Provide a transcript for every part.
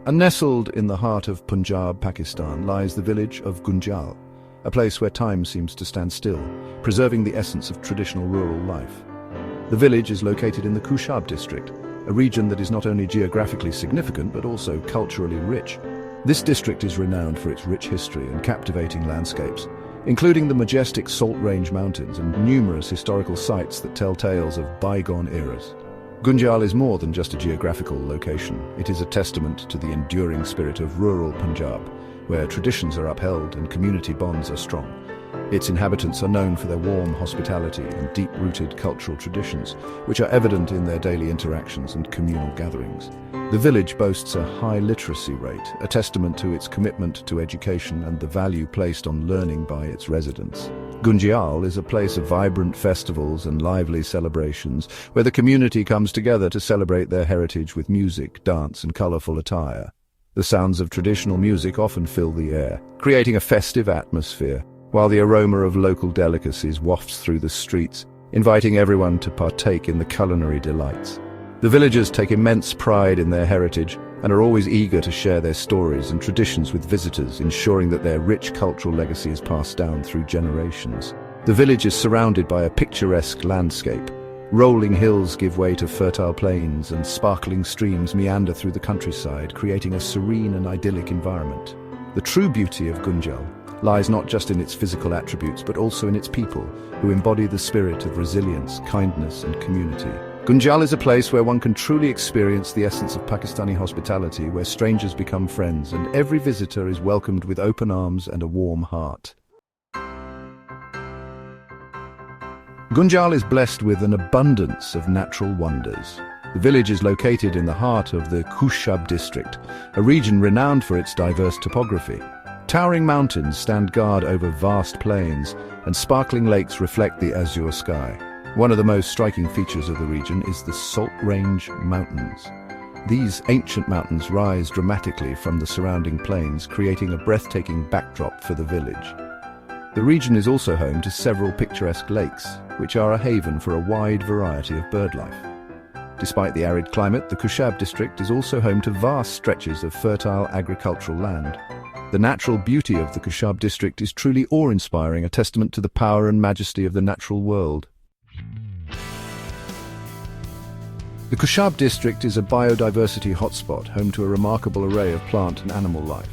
And nestled in the heart of Punjab, Pakistan, lies the village of Gunjial, a place where time seems to stand still, preserving the essence of traditional rural life. The village is located in the Kushab district, a region that is not only geographically significant but also culturally rich. This district is renowned for its rich history and captivating landscapes, including the majestic Salt Range Mountains and numerous historical sites that tell tales of bygone eras. Gunjial is more than just a geographical location. It is a testament to the enduring spirit of rural Punjab, where traditions are upheld and community bonds are strong. Its inhabitants are known for their warm hospitality and deep-rooted cultural traditions, which are evident in their daily interactions and communal gatherings. The village boasts a high literacy rate, a testament to its commitment to education and the value placed on learning by its residents. Gunjial is a place of vibrant festivals and lively celebrations, where the community comes together to celebrate their heritage with music, dance, and colorful attire. The sounds of traditional music often fill the air, creating a festive atmosphere, while the aroma of local delicacies wafts through the streets, inviting everyone to partake in the culinary delights. The villagers take immense pride in their heritage and are always eager to share their stories and traditions with visitors, ensuring that their rich cultural legacy is passed down through generations. The village is surrounded by a picturesque landscape. Rolling hills give way to fertile plains, and sparkling streams meander through the countryside, creating a serene and idyllic environment. The true beauty of Gunjial lies not just in its physical attributes, but also in its people, who embody the spirit of resilience, kindness, and community. Gunjial is a place where one can truly experience the essence of Pakistani hospitality, where strangers become friends, and every visitor is welcomed with open arms and a warm heart. Gunjial is blessed with an abundance of natural wonders. The village is located in the heart of the Kushab district, a region renowned for its diverse topography. Towering mountains stand guard over vast plains, and sparkling lakes reflect the azure sky. One of the most striking features of the region is the Salt Range Mountains. These ancient mountains rise dramatically from the surrounding plains, creating a breathtaking backdrop for the village. The region is also home to several picturesque lakes, which are a haven for a wide variety of birdlife. Despite the arid climate, the Kushab district is also home to vast stretches of fertile agricultural land. The natural beauty of the Kushab district is truly awe-inspiring, a testament to the power and majesty of the natural world. The Kushab district is a biodiversity hotspot, home to a remarkable array of plant and animal life.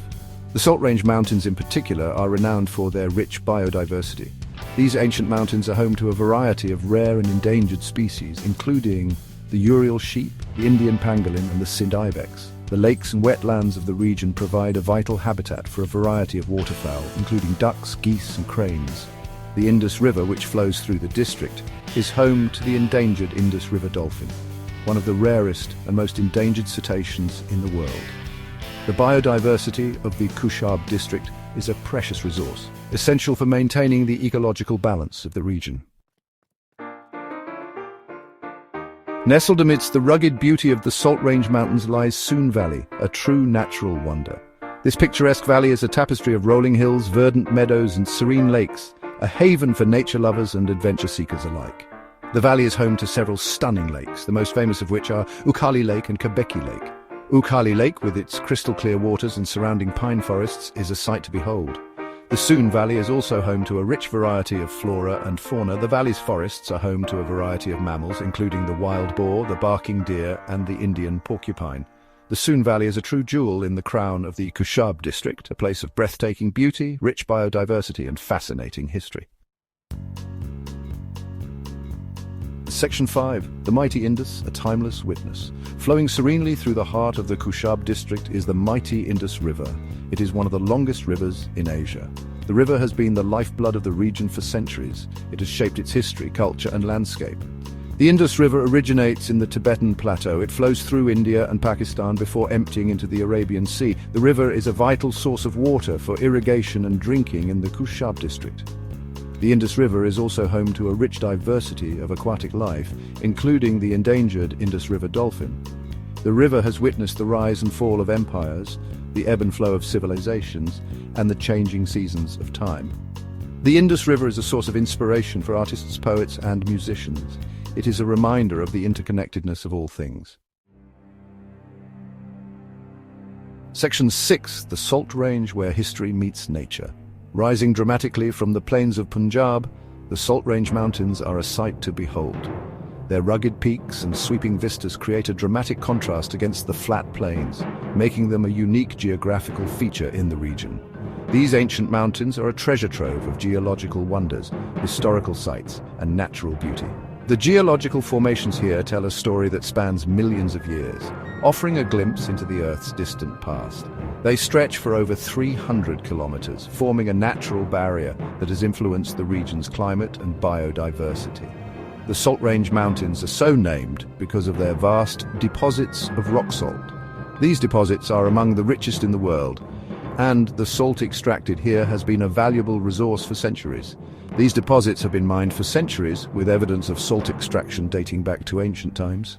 The Salt Range Mountains in particular are renowned for their rich biodiversity. These ancient mountains are home to a variety of rare and endangered species, including the Ural sheep, the Indian pangolin, and the Sindh ibex. The lakes and wetlands of the region provide a vital habitat for a variety of waterfowl, including ducks, geese, and cranes. The Indus River, which flows through the district, is home to the endangered Indus River dolphin, one of the rarest and most endangered cetaceans in the world. The biodiversity of the Kushab district is a precious resource, essential for maintaining the ecological balance of the region. Nestled amidst the rugged beauty of the Salt Range Mountains lies Soon Valley, a true natural wonder. This picturesque valley is a tapestry of rolling hills, verdant meadows, and serene lakes, a haven for nature lovers and adventure seekers alike. The valley is home to several stunning lakes, the most famous of which are Ukali Lake and Kabeki Lake. Ukali Lake, with its crystal-clear waters and surrounding pine forests, is a sight to behold. The Soon Valley is also home to a rich variety of flora and fauna. The valley's forests are home to a variety of mammals, including the wild boar, the barking deer, and the Indian porcupine. The Soon Valley is a true jewel in the crown of the Kushab district, a place of breathtaking beauty, rich biodiversity, and fascinating history. Section 5. The Mighty Indus, a timeless witness. Flowing serenely through the heart of the Kushab district is the Mighty Indus River. It is one of the longest rivers in Asia. The river has been the lifeblood of the region for centuries. It has shaped its history, culture, and landscape. The Indus River originates in the Tibetan Plateau. It flows through India and Pakistan before emptying into the Arabian Sea. The river is a vital source of water for irrigation and drinking in the Kushab district. The Indus River is also home to a rich diversity of aquatic life, including the endangered Indus River dolphin. The river has witnessed the rise and fall of empires, the ebb and flow of civilizations, and the changing seasons of time. The Indus River is a source of inspiration for artists, poets, and musicians. It is a reminder of the interconnectedness of all things. Section 6, the Salt Range where history meets nature. Rising dramatically from the plains of Punjab, the Salt Range Mountains are a sight to behold. Their rugged peaks and sweeping vistas create a dramatic contrast against the flat plains, making them a unique geographical feature in the region. These ancient mountains are a treasure trove of geological wonders, historical sites, and natural beauty. The geological formations here tell a story that spans millions of years, offering a glimpse into the Earth's distant past. They stretch for over 300 kilometers, forming a natural barrier that has influenced the region's climate and biodiversity. The Salt Range Mountains are so named because of their vast deposits of rock salt. These deposits are among the richest in the world, and the salt extracted here has been a valuable resource for centuries. These deposits have been mined for centuries, with evidence of salt extraction dating back to ancient times.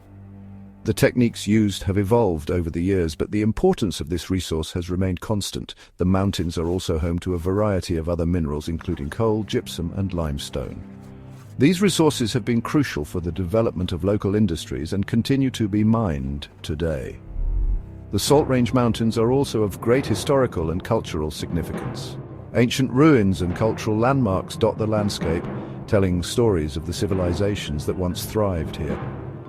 The techniques used have evolved over the years, but the importance of this resource has remained constant. The mountains are also home to a variety of other minerals, including coal, gypsum, and limestone. These resources have been crucial for the development of local industries and continue to be mined today. The Salt Range Mountains are also of great historical and cultural significance. Ancient ruins and cultural landmarks dot the landscape, telling stories of the civilizations that once thrived here.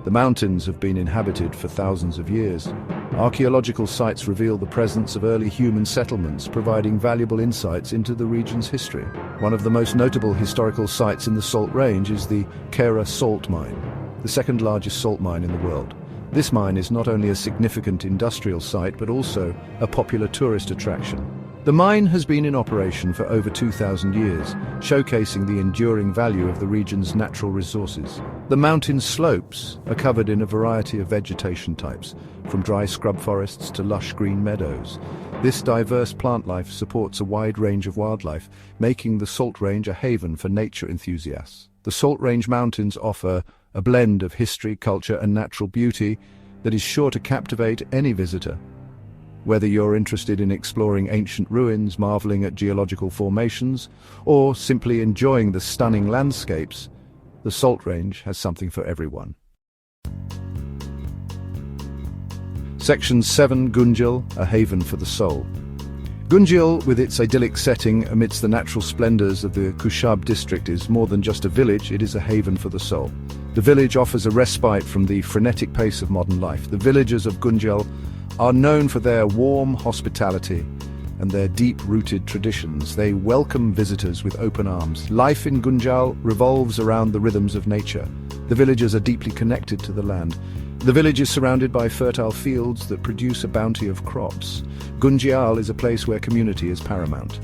The mountains have been inhabited for thousands of years. Archaeological sites reveal the presence of early human settlements, providing valuable insights into the region's history. One of the most notable historical sites in the Salt Range is the Kera salt mine, the second largest salt mine in the world. This mine is not only a significant industrial site, but also a popular tourist attraction. The mine has been in operation for over 2,000 years, showcasing the enduring value of the region's natural resources. The mountain slopes are covered in a variety of vegetation types, from dry scrub forests to lush green meadows. This diverse plant life supports a wide range of wildlife, making the Salt Range a haven for nature enthusiasts. The Salt Range Mountains offer a blend of history, culture, and natural beauty that is sure to captivate any visitor. Whether you're interested in exploring ancient ruins, marveling at geological formations, or simply enjoying the stunning landscapes, the Salt Range has something for everyone. Section 7, Gunjial, a haven for the soul. Gunjial, with its idyllic setting amidst the natural splendors of the Kushab district, is more than just a village, it is a haven for the soul. The village offers a respite from the frenetic pace of modern life. The villagers of Gunjial are known for their warm hospitality and their deep-rooted traditions. They welcome visitors with open arms. Life in Gunjial revolves around the rhythms of nature. The villagers are deeply connected to the land. The village is surrounded by fertile fields that produce a bounty of crops. Gunjial is a place where community is paramount.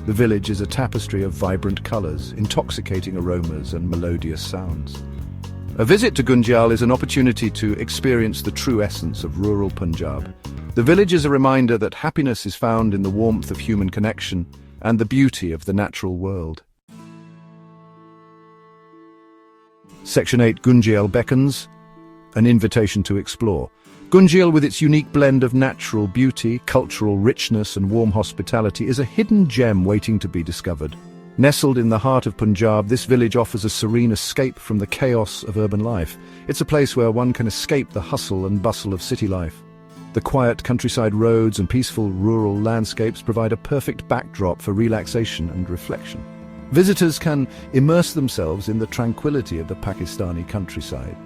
The village is a tapestry of vibrant colors, intoxicating aromas, and melodious sounds. A visit to Gunjial is an opportunity to experience the true essence of rural Punjab. The village is a reminder that happiness is found in the warmth of human connection and the beauty of the natural world. Section 8, Gunjial beckons, an invitation to explore. Gunjial, with its unique blend of natural beauty, cultural richness, and warm hospitality, is a hidden gem waiting to be discovered. Nestled in the heart of Punjab, this village offers a serene escape from the chaos of urban life. It's a place where one can escape the hustle and bustle of city life. The quiet countryside roads and peaceful rural landscapes provide a perfect backdrop for relaxation and reflection. Visitors can immerse themselves in the tranquility of the Pakistani countryside.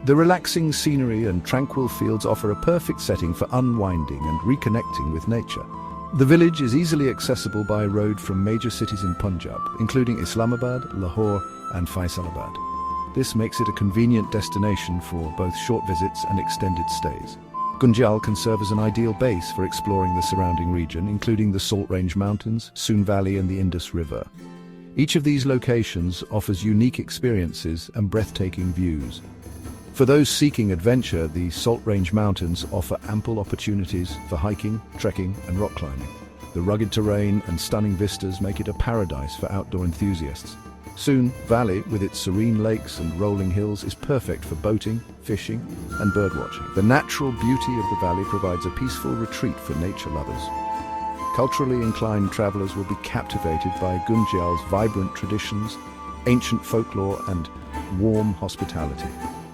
The relaxing scenery and tranquil fields offer a perfect setting for unwinding and reconnecting with nature. The village is easily accessible by road from major cities in Punjab, including Islamabad, Lahore, and Faisalabad. This makes it a convenient destination for both short visits and extended stays. Gunjial can serve as an ideal base for exploring the surrounding region, including the Salt Range Mountains, Soon Valley, and the Indus River. Each of these locations offers unique experiences and breathtaking views. For those seeking adventure, the Salt Range Mountains offer ample opportunities for hiking, trekking, and rock climbing. The rugged terrain and stunning vistas make it a paradise for outdoor enthusiasts. Soon Valley, with its serene lakes and rolling hills, is perfect for boating, fishing, and birdwatching. The natural beauty of the valley provides a peaceful retreat for nature lovers. Culturally inclined travelers will be captivated by Gunjial's vibrant traditions, ancient folklore, and warm hospitality.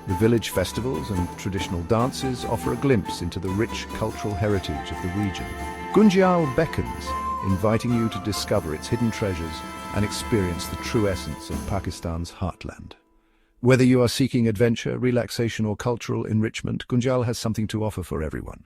The village festivals and traditional dances offer a glimpse into the rich cultural heritage of the region. Gunjial beckons, inviting you to discover its hidden treasures and experience the true essence of Pakistan's heartland. Whether you are seeking adventure, relaxation, or cultural enrichment, Gunjial has something to offer for everyone.